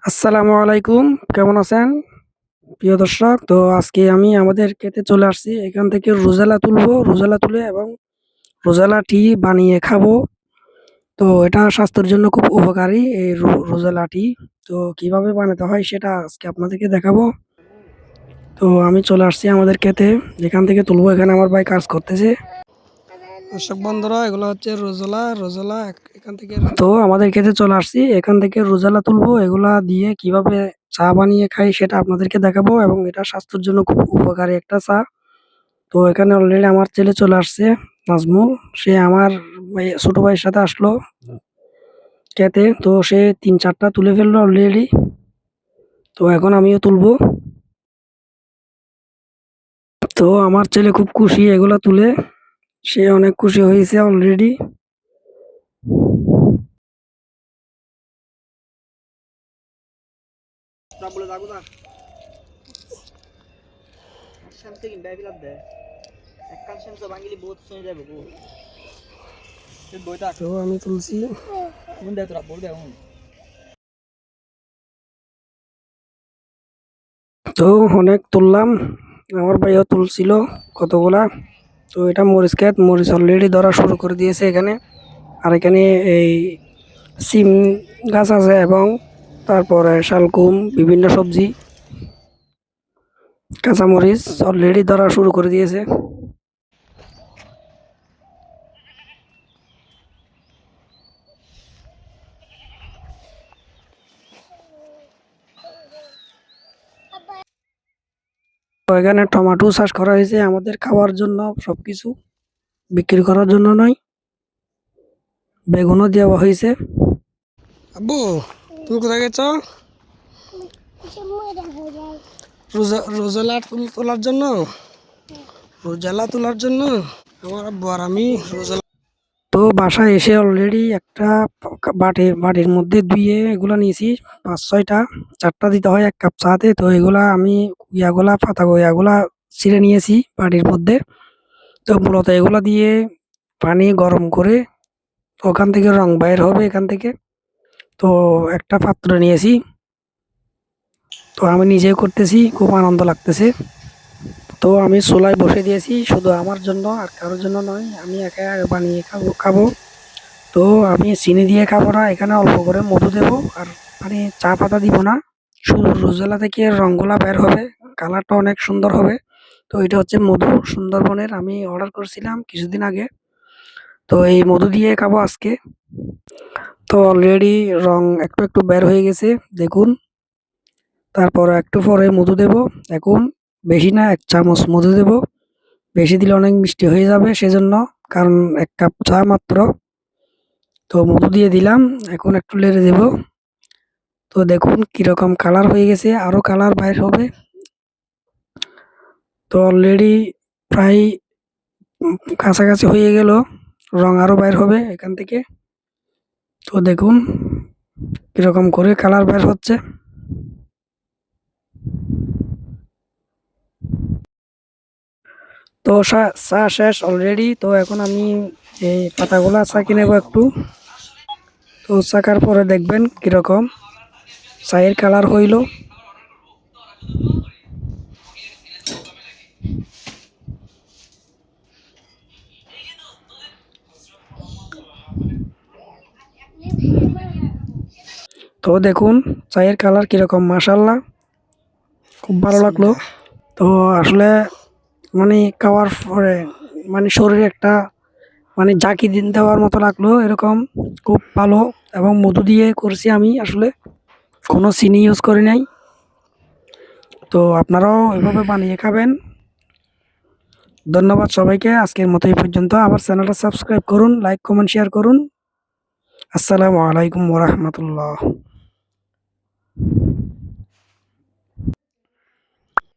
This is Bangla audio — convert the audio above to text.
আসসালামু আলাইকুম। কেমন আছেন? প্রিয় দর্শক, তো আজকে আমি আমাদের ক্ষেতে চলে আসছি। এখান থেকে রোজালা তুলবো। রোজালা তুলে এবং রোজালা টি বানিয়ে খাবো। তো এটা স্বাস্থ্যের জন্য খুব উপকারী এই রোজালা টি। তো কিভাবে বানাতে হয় সেটা আজকে আপনাদেরকে দেখাবো। তো আমি চলে আসছি আমাদের ক্ষেতে। যেখান থেকে তুলবো এখানে আমার ভাই কাজ করতেছে। দর্শক বন্ধুরা, এগুলো হচ্ছে রোজালা এখান থেকে তো আমাদের ক্ষেতে চলে আসছি। এখান থেকে রোজালা তুলবো। এগুলা দিয়ে কিভাবে চা বানিয়ে খাই সেটা আপনাদেরকে দেখাবো এবং এটা স্বাস্থ্যের জন্য খুব উপকারী একটা চা। তো এখানে অলরেডি আমার ছেলে চলে আসছে, নাজমুল। সে আমার ছোট ভাইয়ের সাথে আসলো ক্ষেতে। তো সে ৩-৪টা তুলে ফেললো অলরেডি। তো এখন আমিও তুলবো। তো আমার ছেলে খুব খুশি এগুলা তুলে। সে অনেক খুশি হয়েছে অলরেডি। তো আমি তুলছি। তো অনেক তুললাম। আমার ভাইও তুলছিল কতগুলা। তো এটা মরিচ ক্ষেত, মরিচ অলরেডি ধরা শুরু করে দিয়েছে এখানে। আর এখানে এই সিম গাছ আছে এবং তারপরে শালকুম, বিভিন্ন সবজি, কাঁচামরিচ অলরেডি ধরা শুরু করে দিয়েছে। তো এখানে টমেটো চাষ করা হয়েছে আমাদের খাওয়ার জন্য, সবকিছু বিক্রি করার জন্য নয়। বেগুনও দেওয়া হয়েছে। আব্বু, তুমি কোথায় গেছো? রোজালা তোলার জন্য। রোজালা তোলার জন্য আমার আব্বু আর আমি রোজালা। তো বাসায় এসে অলরেডি একটা বাটির মধ্যে ধুয়ে এগুলা নিয়েছি ৫-৬টা। ৪টা দিতে হয় ১ কাপ চাতে। তো এগুলা আমি ইয়াগুলা ছিঁড়ে নিয়েছি বাটির মধ্যে। তো মূলত এগুলা দিয়ে পানি গরম করে ওখান থেকে রং বাইর হবে এখান থেকে। তো একটা পাত্র নিয়েছি। তো আমি নিজে করতেছি, খুব আনন্দ লাগতেছে। তো আমি চুলায় বসে দিয়েছি শুধু আমার জন্য, আর কারোর জন্য নয়। আমি একা বানিয়ে খাবো। তো আমি চিনি দিয়ে খাবো না, এখানে অল্প করে মধু দেবো। আর মানে চা পাতা দিব না, শুধু রোজেলা থেকে রঙগুলা বের হবে, কালারটা অনেক সুন্দর হবে। তো এটা হচ্ছে মধু, সুন্দরবনের। আমি অর্ডার করেছিলাম কিছুদিন আগে। তো এই মধু দিয়ে খাবো আজকে। তো অলরেডি রং একটু একটু বের হয়ে গেছে, দেখুন। তারপর একটু পরে মধু দেব। এখন বেশি না, ১ চামচ মধু দেব। বেশি দিলে অনেক মিষ্টি হয়ে যাবে সেজন্য, কারণ ১ কাপ চা মাত্র। তো মধু দিয়ে দিলাম, এখন একটু নেড়ে দেব। তো দেখুন কিরকম কালার হয়ে গেছে, আরো কালার বাইর হবে। তো অলরেডি প্রায় কাছাকাছি হয়ে গেল, রং আরো বাইর হবে এখান থেকে। তো দেখুন কিরকম করে কালার বের হচ্ছে। তো চা শেষ অলরেডি। তো এখন আমি এই পাতাগুলা ছাঁকি নেব একটু। তো ছাঁকার পরে দেখবেন কিরকম চায়ের কালার হইল। তো দেখুন চায়ের কালার কিরকম, মাশাআল্লাহ, খুব ভালো লাগলো। তো আসলে মানে খাওয়ার পরে মানে শরীরে একটা মানে জাকি দিন দেওয়ার মতো লাগলো এরকম, খুব ভালো। এবং মধু দিয়ে করছি আমি, আসলে কোনো চিনি ইউজ করি নাই। তো আপনারাও এভাবে বানিয়ে খাবেন। ধন্যবাদ সবাইকে। আজকের মতো এই পর্যন্ত। আমার চ্যানেলটা সাবস্ক্রাইব করুন, লাইক, কমেন্ট, শেয়ার করুন। আসসালামু আলাইকুম ওয়া রাহমাতুল্লাহ।